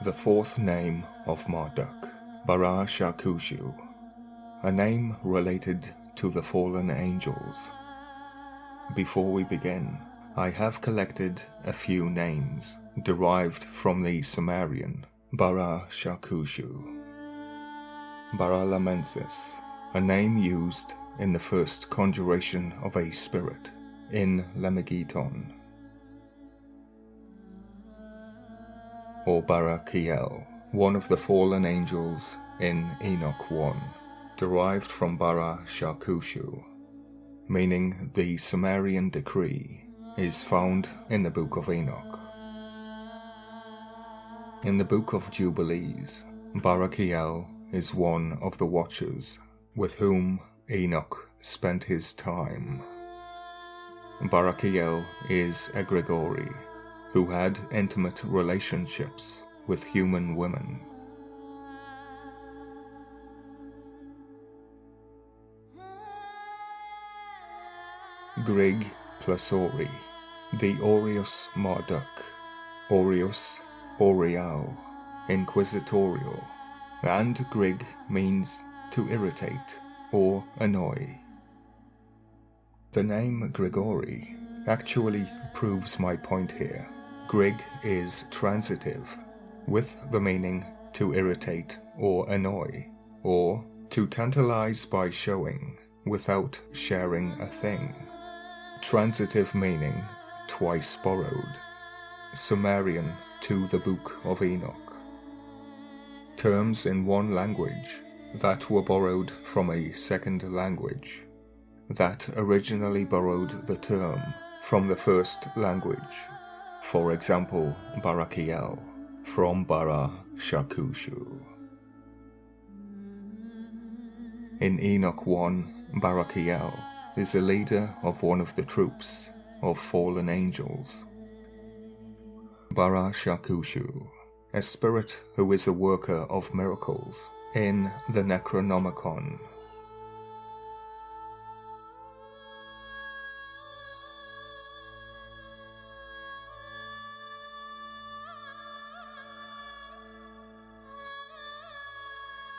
The fourth name of Marduk, Barashakushu, a name related to the fallen angels. Before we begin, I have collected a few names derived from the Sumerian Barashakushu. Baralamensis, a name used in the first conjuration of a spirit in Lemegeton. Or Barakiel, one of the fallen angels in Enoch 1, derived from Barashakushu, meaning the Sumerian decree is found in the Book of Enoch. In the Book of Jubilees, Barakiel is one of the watchers with whom Enoch spent his time. Barakiel is a Gregory who had intimate relationships with human women. Grig plus Ori, the Aureus Marduk, Aureus, Aureal, inquisitorial, and Grig means to irritate or annoy. The name Gregory actually proves my point here. Grig is transitive, with the meaning to irritate or annoy, or to tantalize by showing without sharing a thing. Transitive meaning twice borrowed, Sumerian to the Book of Enoch. Terms in one language that were borrowed from a second language that originally borrowed the term from the first language. For example, Barakiel from Barashakushu. In Enoch 1, Barakiel is a leader of one of the troops of fallen angels. Barashakushu, a spirit who is a worker of miracles in the Necronomicon.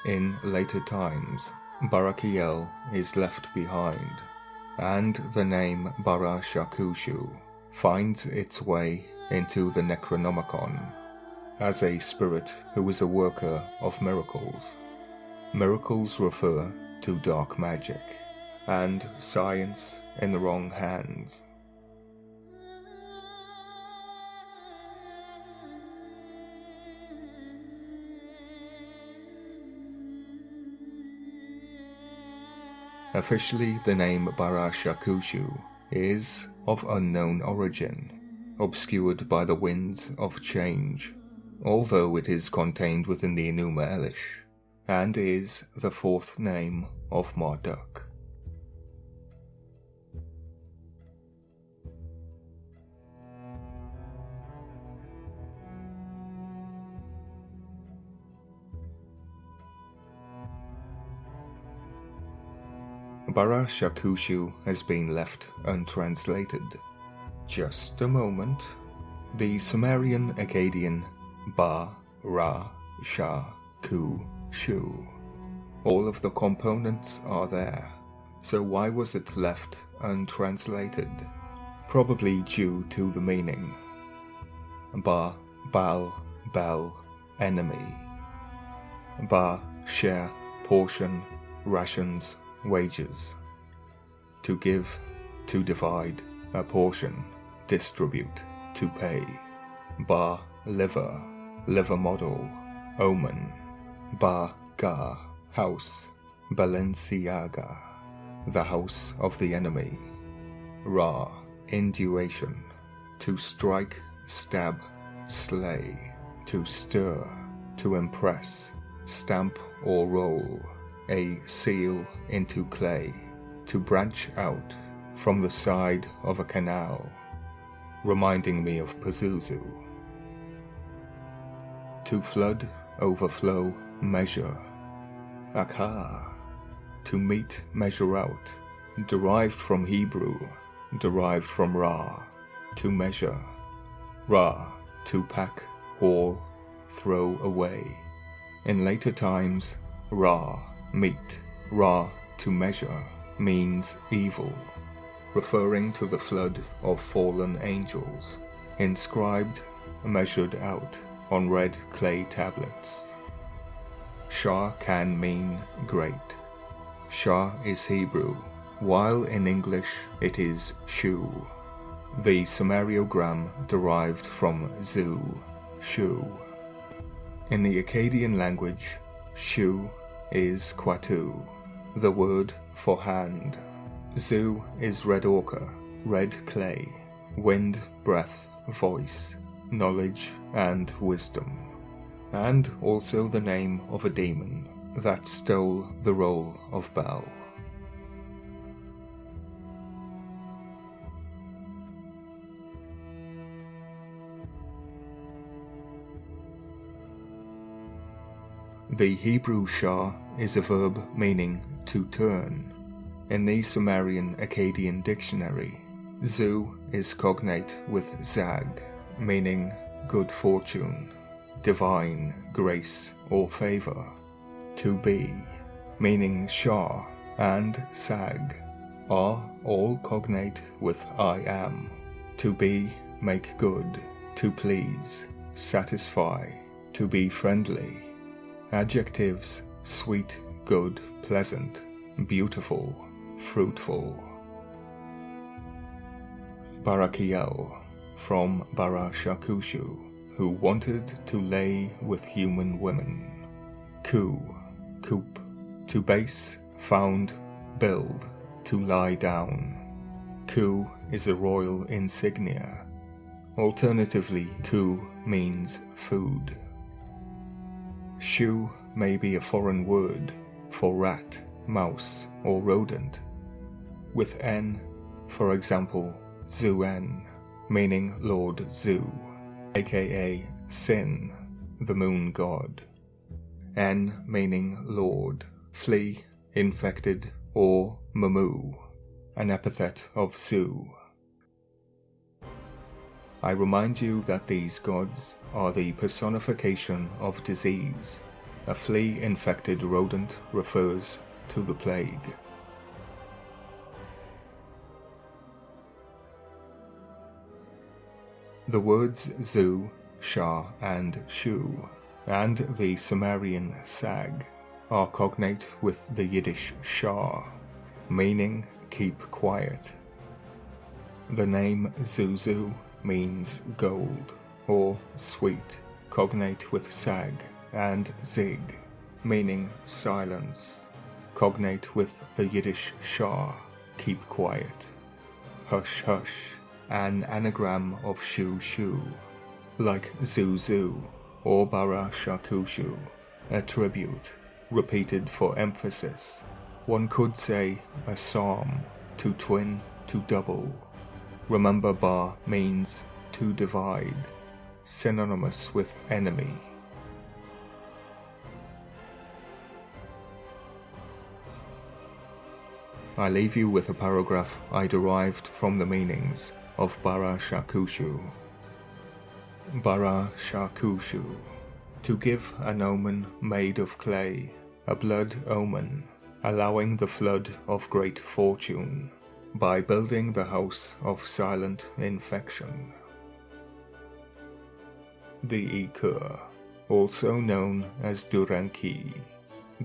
In later times, Barakiel is left behind, and the name Barashakushu finds its way into the Necronomicon as a spirit who is a worker of miracles. Miracles refer to dark magic and science in the wrong hands. Officially, the name Barashakushu is of unknown origin, obscured by the winds of change, although it is contained within the Enuma Elish, and is the fourth name of Marduk. Barashakushu has been left untranslated. Just a moment. The Sumerian Akkadian Ba-Ra-Sha-Ku-Shu. All of the components are there, so why was it left untranslated? Probably due to the meaning. Ba, Bal, Bel, enemy. Ba, share, portion, rations, wages. To give, to divide, apportion, distribute, to pay. Ba, liver, liver model, omen. Ba, ga, house, Balenciaga, the house of the enemy. Ra, induation, to strike, stab, slay, to stir, to impress, stamp or roll, a seal into clay, to branch out from the side of a canal, reminding me of Pazuzu. To flood, overflow, measure. Akha, to meet, measure out, derived from Hebrew, derived from Ra, to measure. Ra, to pack, haul, throw away. In later times, Ra, meet, Ra, to measure, means evil, referring to the flood of fallen angels, inscribed, measured out on red clay tablets. Shah can mean great. Shah is Hebrew, while in English it is Shu. The Sumeriogram derived from Zu, Shu. In the Akkadian language, Shu is Kwatu, the word for hand. Zu is red ochre, red clay, wind, breath, voice, knowledge, and wisdom, and also the name of a demon that stole the role of Baal. The Hebrew Shah is a verb meaning to turn. In the Sumerian Akkadian dictionary, Zu is cognate with Zag, meaning good fortune, divine grace or favor. To be, meaning Shah, and Sag are all cognate with I am. To be, make good, to please, satisfy, to be friendly. Adjectives: sweet, good, pleasant, beautiful, fruitful. Barakiel, from Barashakushu, who wanted to lay with human women. Ku, coop, to base, found, build, to lie down. Ku is a royal insignia. Alternatively, ku means food. Shu may be a foreign word for rat, mouse, or rodent, with N, for example, Zu-En, meaning Lord Zu, aka Sin, the moon god. En meaning Lord, flea, infected, or Mamu, an epithet of Zu. I remind you that these gods are the personification of disease. A flea-infected rodent refers to the plague. The words Zu, Shah, and Shu, and the Sumerian Sag, are cognate with the Yiddish Shah, meaning keep quiet. The name Zuzu means gold, or sweet, cognate with Sag, and Zig, meaning silence, cognate with the Yiddish Shah, keep quiet. Hush hush, an anagram of Shu Shu, like Zuzu or Barashakushu, a tribute, repeated for emphasis. One could say a psalm, to twin, to double. Remember, Ba means to divide, synonymous with enemy. I leave you with a paragraph I derived from the meanings of Barashakushu. Barashakushu, to give an omen made of clay, a blood omen, allowing the flood of great fortune, by building the house of silent infection. The Ikur, also known as Duranki,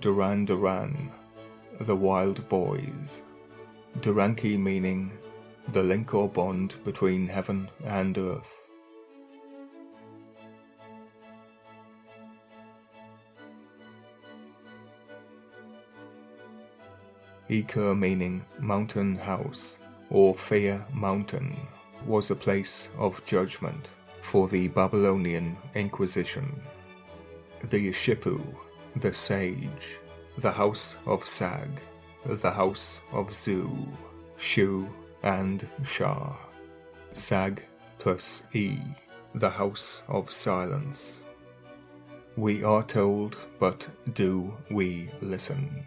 Duran Duran, the wild boys. Duranki meaning the link or bond between heaven and earth. Ikur meaning mountain house or fair mountain, was a place of judgment for the Babylonian Inquisition. The Shipu, the sage, the house of Sag, the house of Zu, Shu, and Shah. Sag plus E, the house of silence. We are told, but do we listen?